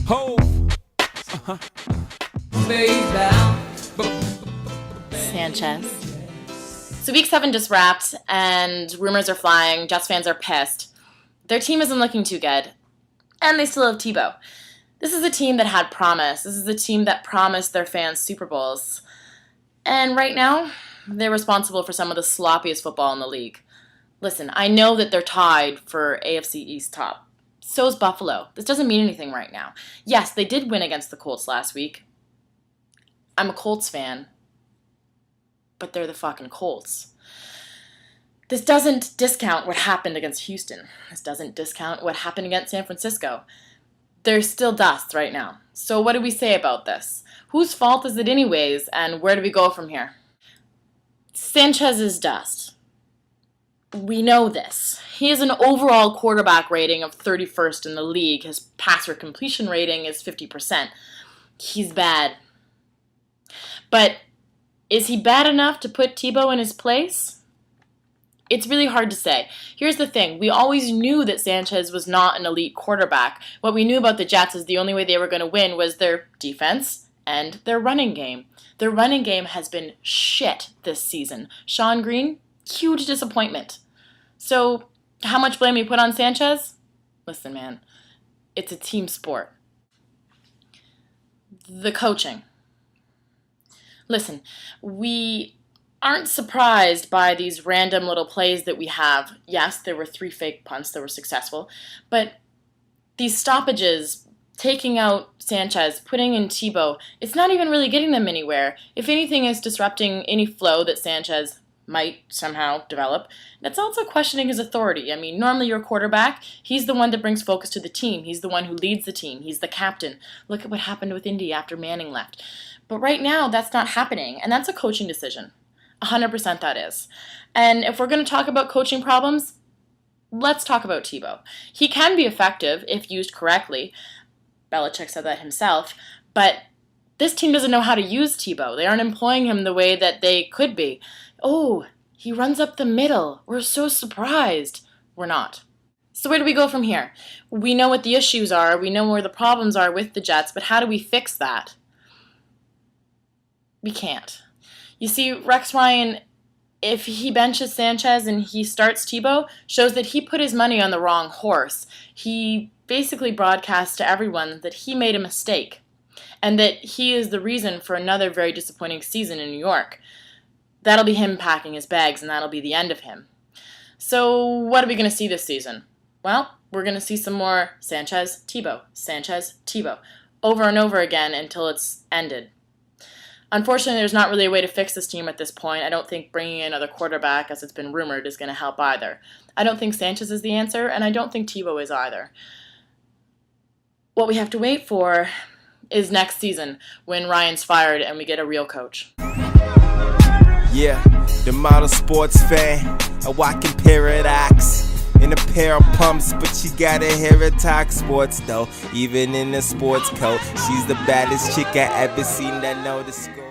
Ho. Sanchez. So week 7 just wrapped, and rumors are flying. Jets fans are pissed. Their team isn't looking too good, and they still have Tebow. This is a team that had promise. This is a team that promised their fans Super Bowls. And right now, they're responsible for some of the sloppiest football in the league. Listen, I know that they're tied for AFC East top. So is Buffalo. This doesn't mean anything right now. Yes, they did win against the Colts last week. I'm a Colts fan, but they're the fucking Colts. This doesn't discount what happened against Houston. This doesn't discount what happened against San Francisco. There's still dust right now. So what do we say about this? Whose fault is it anyways, and where do we go from here? Sanchez is dust. We know this. He has an overall quarterback rating of 31st in the league. His passer completion rating is 50%. He's bad. But is he bad enough to put Tebow in his place? It's really hard to say. Here's the thing. We always knew that Sanchez was not an elite quarterback. What we knew about the Jets is the only way they were going to win was their defense and their running game. Their running game has been shit this season. Sean Green, huge disappointment. So, how much blame you put on Sanchez? Listen, man, it's a team sport. The coaching. Listen, we aren't surprised by these random little plays that we have. Yes, there were 3 fake punts that were successful, but these stoppages, taking out Sanchez, putting in Tebow, it's not even really getting them anywhere. If anything, it's disrupting any flow that Sanchez might somehow develop. That's also questioning his authority. I mean, normally your quarterback, he's the one that brings focus to the team. He's the one who leads the team. He's the captain. Look at what happened with Indy after Manning left. But right now, that's not happening, and that's a coaching decision. 100% that is. And if we're going to talk about coaching problems, let's talk about Tebow. He can be effective if used correctly. Belichick said that himself. But this team doesn't know how to use Tebow. They aren't employing him the way that they could be. Oh, he runs up the middle. We're so surprised. We're not. So where do we go from here? We know what the issues are. We know where the problems are with the Jets, but how do we fix that? We can't. You see, Rex Ryan, if he benches Sanchez and he starts Tebow, shows that he put his money on the wrong horse. He basically broadcasts to everyone that he made a mistake and that he is the reason for another very disappointing season in New York. That'll be him packing his bags, and that'll be the end of him. So what are we going to see this season? Well, we're going to see some more Sanchez, Tebow, over and over again until it's ended. Unfortunately, there's not really a way to fix this team at this point. I don't think bringing in another quarterback, as it's been rumored, is going to help either. I don't think Sanchez is the answer, and I don't think Tebow is either. What we have to wait for is next season, when Ryan's fired and we get a real coach. Yeah, the model sports fan, a walking paradox. In a pair of pumps, but you gotta hear her talk sports though. Even in a sports coat, she's the baddest chick I ever seen that know the score.